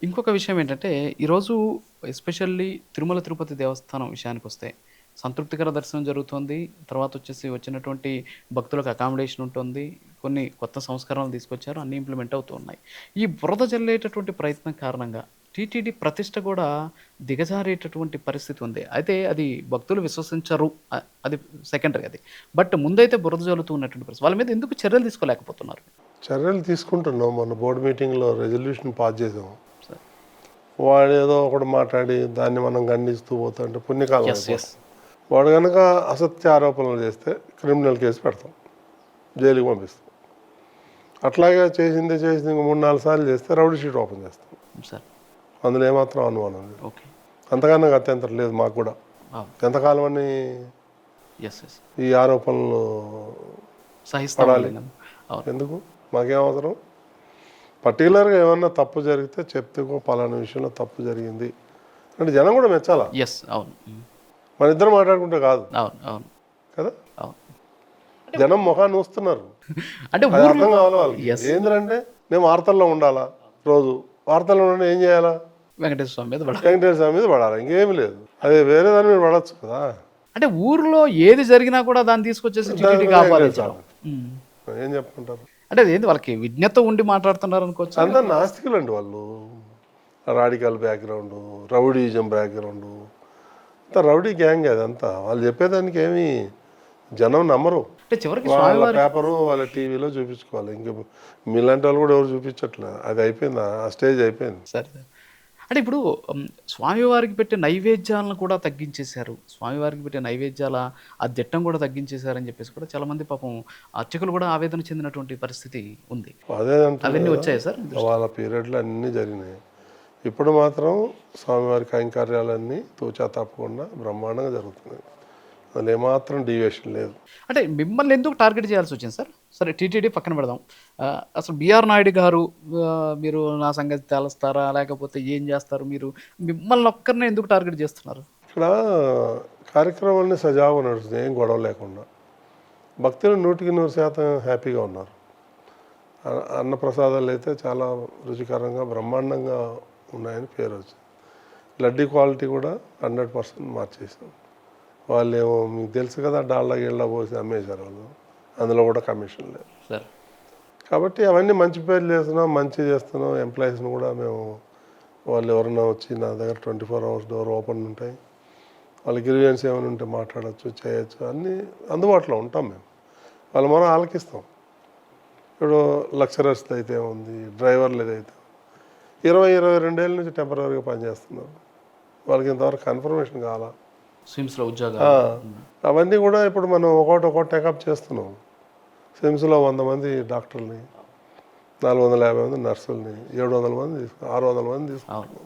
ఇంకొక విషయం ఏంటంటే, ఈరోజు ఎస్పెషల్లీ తిరుమల తిరుపతి దేవస్థానం విషయానికొస్తే, సంతృప్తికర దర్శనం జరుగుతోంది. తర్వాతొచ్చేసి వచ్చినటువంటి భక్తులకు అకామిడేషన్ ఉంటుంది. కొన్ని కొత్త సంస్కరణలు తీసుకొచ్చారు. అన్నీ ఇంప్లిమెంట్ అవుతూ ఉన్నాయి. ఈ బురద జల్లేటటువంటి ప్రయత్నం కారణంగా టీటీడీ ప్రతిష్ట గూడా దిగజారేటటువంటి పరిస్థితి ఉంది. అయితే అది భక్తులు విశ్వసించరు. అది సెకండరీ అది. బట్ ముందైతే బురద జల్లుతూ ఉన్నటువంటి పరిస్థితి. వాళ్ళ మీద ఎందుకు చర్యలు తీసుకోలేకపోతున్నారు? చర్యలు తీసుకుంటున్నాం. మొన్న బోర్డు మీటింగ్‌లో రెజల్యూషన్ పాస్ చేసాం. సార్. వాడేదో ఒకటి మాట్లాడి దాన్ని మనం ఖండిస్తూ పోతుంటే పుణ్యకాలం యెస్. అయిపోతుంది. యెస్. వాడు గనక అసత్య ఆరోపణలు చేస్తే క్రిమినల్ కేసు పెడతాం. జైలుకి పంపిస్తాం. అట్లాగే చేసింది ఇంక 3, 4 సార్లు చేస్తే రౌడీ షీట్ ఓపెన్ చేస్తాం. సార్. అందులో ఏమాత్రం అనుమానం లేదు. ఓకే. అంతకన్నా అత్యంతరం లేదు మాకు కూడా. అవును. ఎంతకాలం అని యెస్. యెస్. ఈ ఆరోపణలు సహిస్తాం. పడాలి? అవును. ఎందుకు? మాకేం అవసరం? పర్టికులర్గా ఏమన్నా తప్పు జరిగితే చెప్తే పలానా విషయంలో తప్పు జరిగింది అంటే జనం కూడా మెచ్చాలా. యెస్. అవును. మన ఇద్దరు మాట్లాడుకుంటే కాదు అవును. అవును. కదా. అవును. జనం ముఖాన్ని చూస్తున్నారు. అంటే అది ఊర్లో అర్థం కావాలి వాళ్ళకి. యెస్. ఏంటంటే మేము వార్తల్లో ఉండాలా, రోజు వార్తల్లో ఉండి ఏం చేయాలా? వెంకటేశ్వర స్వామి మీద పడాలి. వెంకటేశ్వర స్వామి మీద పడాలి, ఇంకేమి లేదు. అదే వేరే దాని మీద పడవచ్చు కదా. అంటే ఊర్లో ఏది జరిగినా కూడా దాన్ని తీసుకొచ్చేసి టీటీడీకి ఆపాదించడం. ఏం చెప్పుకుంటారు? అంటే అదేంటి వాళ్ళకి విజ్ఞత ఉండి మాట్లాడుతున్నారు అనుకోవచ్చు. అంతా నాస్తికులు అండి వాళ్ళు. రాడికల్ బ్యాక్గ్రౌండ్, రౌడీజం బ్యాక్గ్రౌండ్, అంతా రౌడీ గ్యాంగ్ అదంతా. వాళ్ళు చెప్పేదానికి ఏమి జనం నమ్మరు. అంటే చివరికి వాళ్ళ స్వామివారి పేపరు వాళ్ళ టీవీలో చూపించుకోవాలి. ఇంక మీలాంటి వాళ్ళు కూడా ఎవరు చూపించట్లేదు. అది అయిపోయింది, ఆ స్టేజ్ అయిపోయింది. సరే. అంటే ఇప్పుడు స్వామివారికి పెట్టే నైవేద్యాలను కూడా తగ్గించేశారు. స్వామివారికి పెట్టే నైవేద్యాల ఆ దిట్టం కూడా తగ్గించేశారని చెప్పేసి కూడా చాలామంది పాపం అర్చకులు కూడా ఆవేదన చెందినటువంటి పరిస్థితి ఉంది. అదే అంటున్నారు అవన్నీ కదా. వచ్చాయి సార్. వాళ్ళ పీరియడ్లో అన్నీ జరిగినాయి. ఇప్పుడు మాత్రం స్వామివారి కైంకర్యాలన్నీ తూచా తప్పకుండా బ్రహ్మాండంగా జరుగుతున్నాయి. అందులో ఏమాత్రం డీవియేషన్ లేదు. అంటే మిమ్మల్ని ఎందుకు టార్గెట్ చేయాల్సి వచ్చింది సార్? సరే టీటీడీ పక్కన పెడదాం. అసలు బిఆర్ నాయుడు గారు మీరు నా సంగతి తేలుస్తారా? లేకపోతే ఏం చేస్తారు? మీరు మిమ్మల్ని ఒక్కరినే ఎందుకు టార్గెట్ చేస్తున్నారు? ఇక్కడ కార్యక్రమాలన్నీ సజావుగా నడుస్తున్నాయి, ఏం గొడవ లేకుండా. భక్తులు 100% హ్యాపీగా ఉన్నారు. అన్నప్రసాదాలు అయితే చాలా రుచికరంగా బ్రహ్మాండంగా ఉన్నాయని పేరు వచ్చింది. లడ్డీ క్వాలిటీ కూడా 100% మార్చేసాం. వాళ్ళు ఏమో మీకు తెలుసు కదా, డాళ్ళ గిళ్ళ పోసి అమ్మేశారు వాళ్ళు. అందులో కూడా కమిషన్ లేదు సార్. కాబట్టి అవన్నీ మంచి పేర్లు చేస్తున్నాం, మంచి చేస్తున్నాం. ఎంప్లాయీస్ని కూడా మేము, వాళ్ళు ఎవరన్నా వచ్చి నా దగ్గర 24 hours డోర్ ఓపెన్ ఉంటాయి. వాళ్ళ గ్రీవెన్స్ ఏమైనా ఉంటే మాట్లాడచ్చు, చేయొచ్చు, అన్నీ అందుబాటులో ఉంటాం మేము. వాళ్ళు మనం ఆలకిస్తాం. ఇప్పుడు లెక్చరర్స్ది అయితే ఉంది, డ్రైవర్లు ఏదైతే 22 ఏళ్ళ నుంచి టెంపరీగా పనిచేస్తున్నారు. వాళ్ళకి ఇంతవరకు కన్ఫర్మేషన్ కావాలా. స్విమ్స్లో ఉద్యోగాలు. అవన్నీ కూడా ఇప్పుడు మనం ఒకటి టేకప్ చేస్తున్నాం. స్విమ్స్లో 100 మంది డాక్టర్ని, 450 మంది నర్సుల్ని, 700 మంది 600 మంది తీసుకున్నాం.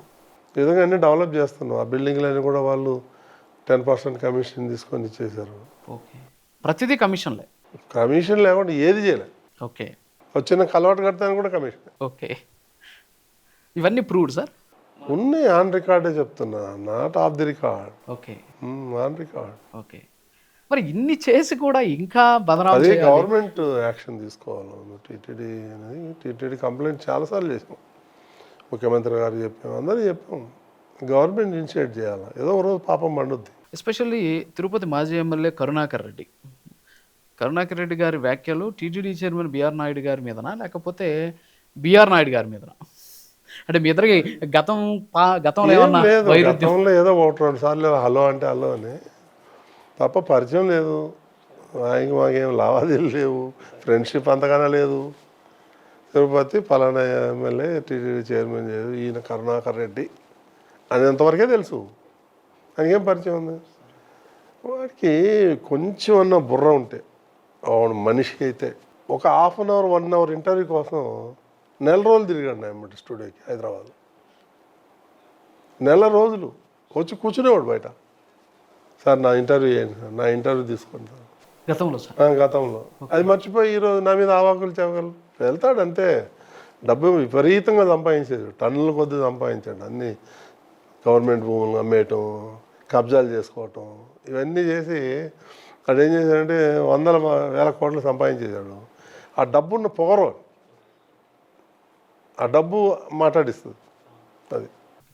ఈ విధంగా అన్నీ డెవలప్ చేస్తున్నాం. ఆ బిల్డింగ్లన్నీ కూడా వాళ్ళు 10% కమిషన్ తీసుకొని ఇచ్చేశారు. ఓకే. ప్రతిదీ కమిషన్లే. కమిషన్ లేకుండా ఏది చేయలేదు. ఓకే. వచ్చిన అలవాటు కడతాను కూడా కమిషన్. ఓకే. ఇవన్నీ ప్రూవ్డ్ సార్? ఉన్నాయి, ఆన్ రికార్డే చెప్తున్నా, not of the record. Okay. On record. Okay. మరి ఇన్ని చేసి కూడా ఇంకా బదనాలు అదే చేయాలి. గవర్నమెంట్ యాక్షన్ తీసుకోవాలి. టీటీడీ అనేది, టీటీడీ కంప్లైంట్ చాలాసార్లు చేసాం. ముఖ్యమంత్రి గారు చెప్పాం, అందరూ చెప్పాం. గవర్నమెంట్ ఇనిషియేట్ చేయాలి. ఏదో ఒక రోజు పాపం పండుద్ది. ఎస్పెషల్లీ తిరుపతి మాజీ ఎమ్మెల్యే కరుణాకర్ రెడ్డి. కరుణాకర్ రెడ్డి గారి వ్యాఖ్యలు టీటీడీ చైర్మన్ బిఆర్ నాయుడు గారి మీదనా, లేకపోతే బిఆర్ నాయుడు గారి మీదనా? అంటే మీ ఇద్దరికి గతంలో ఏం ఏమన్నా లేదు, వైరుధ్యం? గతంలో ఏదో 1-2 సార్లు హలో అంటే హలో అని తప్ప పరిచయం లేదు. ఆయనకి మాకేం లావాదేవీలు లేవు, ఫ్రెండ్షిప్ అంతగానే లేదు. తిరుపతి పలానా ఎమ్మెల్యే టీటీడీ చైర్మన్ చేయదు, ఈయన కరుణాకర్ రెడ్డి అనేంతవరకే తెలుసు. ఆయనకేం పరిచయం ఉంది? వాడికి కొంచెం అన్న బుర్ర ఉంటే, మనిషికి అయితే ఒక 1/2 hour 1 hour ఇంటర్వ్యూ కోసం 4 రోజులు తిరిగాడు నా స్టూడియోకి హైదరాబాద్లో. 4 రోజులు వచ్చి కూర్చునేవాడు బయట. సార్ నా ఇంటర్వ్యూ చేయండి సార్, నా ఇంటర్వ్యూ తీసుకోండి సార్. గతంలో సార్? గతంలో. అది మర్చిపోయి ఈరోజు నా మీద ఆవాకులు చెవకలు వెళ్తాడు అంతే. డబ్బు విపరీతంగా సంపాదించాడు, టన్నుల కొద్ది సంపాదించాడు. అన్నీ గవర్నమెంట్ భూములు అమ్మేయటం, కబ్జాలు చేసుకోవటం, ఇవన్నీ చేసి అక్కడ ఏం చేశాడంటే 100,000 కోట్లు సంపాదించేశాడు. ఆ డబ్బున్న పొగరు, ఆ డబ్బు మాట్లాడిస్తుంది. అది